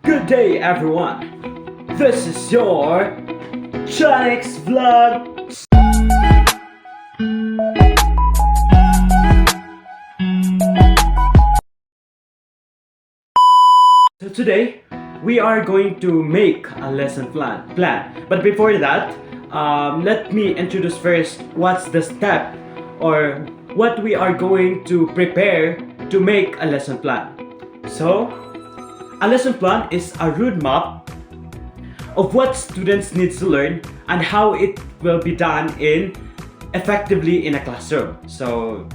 Good day, everyone. This is your Chonix Vlog. So today we are going to make a lesson plan. But before that, let me introduce first what's the step or what we are going to prepare to make a lesson plan. So, a lesson plan is a roadmap of what students need to learn and how it will be done in effectively in a classroom. So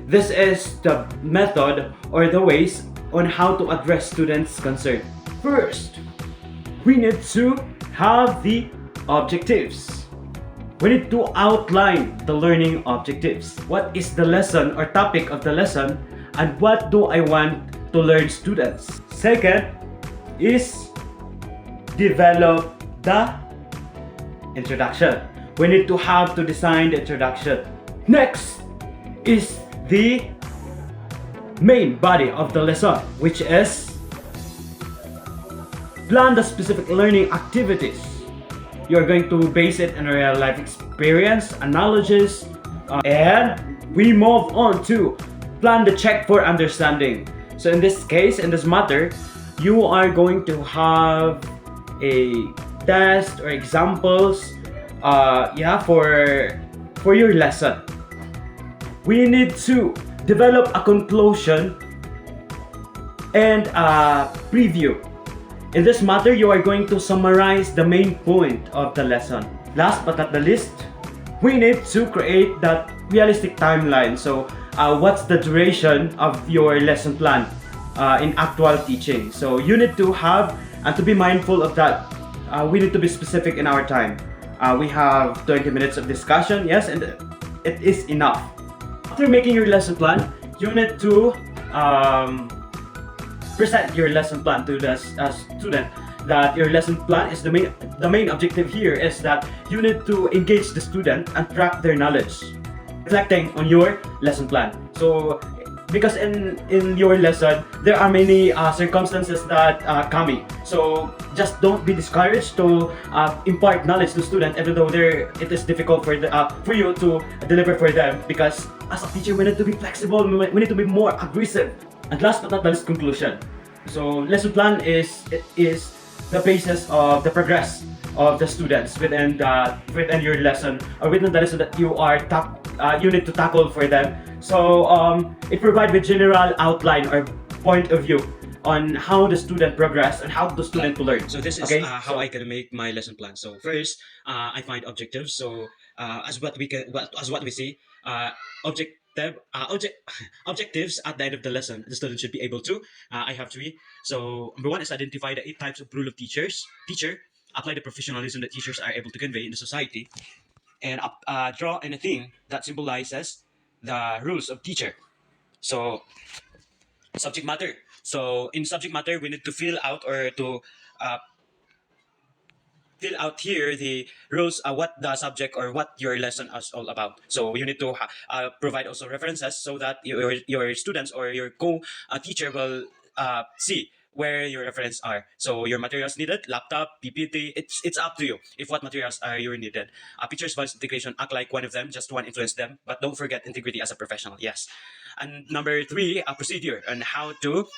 this is the method or the ways on how to address students' concern. First, we need to have the objectives. We need to outline the learning objectives. What is the lesson or topic of the lesson and what do I want to learn students? Second is develop the introduction. We need to have to design the introduction. Next is the main body of the lesson, which is plan the specific learning activities. You're going to base it on a real life experience, analogies, and we move on to plan the check for understanding. So in this case, in this matter, you are going to have a test or examples for your lesson. We need to develop a conclusion and a preview. In this matter, you are going to summarize the main point of the lesson. Last but not the least, we need to create that realistic timeline. So what's the duration of your lesson plan in actual teaching? So you need to have and to be mindful of that. We need to be specific in our time. We have 20 minutes of discussion, yes, and it is enough. After making your lesson plan, you need to present your lesson plan to the student. That your lesson plan is the main objective here is that you need to engage the student and track their knowledge, reflecting on your lesson plan. So because in your lesson there are many circumstances that coming, so just don't be discouraged to impart knowledge to student even though it is difficult for you to deliver for them, because as a teacher we need to be flexible, we need to be more aggressive. And last but not least, conclusion. So lesson plan is the basis of the progress of the students within your lesson or within the lesson that you need to tackle for them. So it provides a general outline or point of view on how the student progress and how the student to learn. So this is how I can make my lesson plan. So first, I find objectives. So as what we see, objectives at the end of the lesson, the student should be able to. I have three. So number one is identify the 8 types of rule of teachers. Teacher, apply the professionalism that teachers are able to convey in the society, and draw anything that symbolizes the rules of teacher. So subject matter. So in subject matter, we need to fill out or to uh, fill out here the rules, what the subject or what your lesson is all about. So you need to provide also references so that your students or your co-teacher will see where your reference are. So your materials needed, laptop, PPT, it's up to you if what materials are you needed. Pictures, voice integration, act like one of them, just one influence them, but don't forget integrity as a professional. Yes. And number 3, a procedure on how to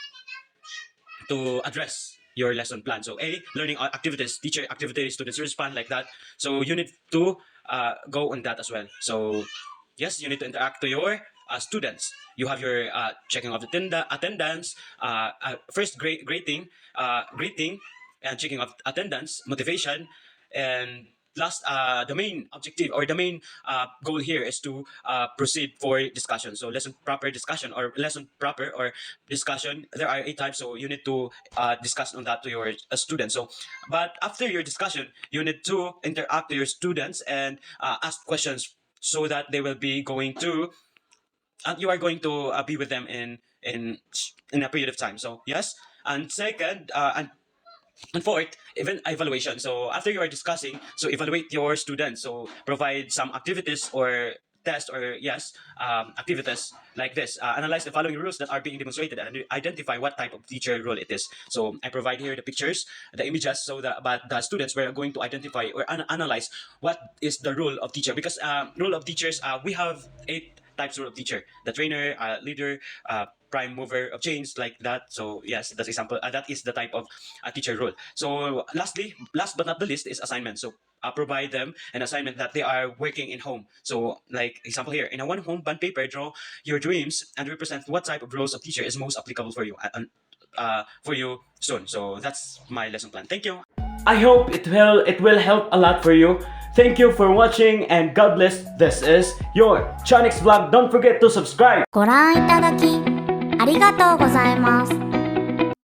address your lesson plan. So A, learning activities, teacher activities, students respond like that. So you need to go on that as well. So yes, you need to interact to your students. You have your checking of attendance, first greeting, and checking of attendance, motivation, and last, the main objective or the main goal here is to proceed for discussion. So lesson proper discussion or lesson proper or discussion, there are 8 types, so you need to discuss on that to your students. So but after your discussion, you need to interact with your students and ask questions so that they will be going to you are going to be with them in a period of time. So yes. And second, and fourth, even evaluation. So after you are discussing, so evaluate your students. So provide some activities or test or activities like this. Analyze the following rules that are being demonstrated and identify what type of teacher role it is. So I provide here the pictures, the images, so that but the students were going to identify or analyze what is the role of teacher. Because role of teachers, we have 8 types of teacher: the trainer, leader, prime mover of change, like that. So yes, that's example. That is the type of teacher role. So last but not the least is assignment. So provide them an assignment that they are working in home. So like example here, in a one home bond paper, draw your dreams and represent what type of roles of teacher is most applicable for you soon. So that's my lesson plan. Thank you. I hope it will help a lot for you. Thank you for watching and God bless. This is your Chonix vlog. Don't forget to subscribe. ご覧いただきありがとうございます。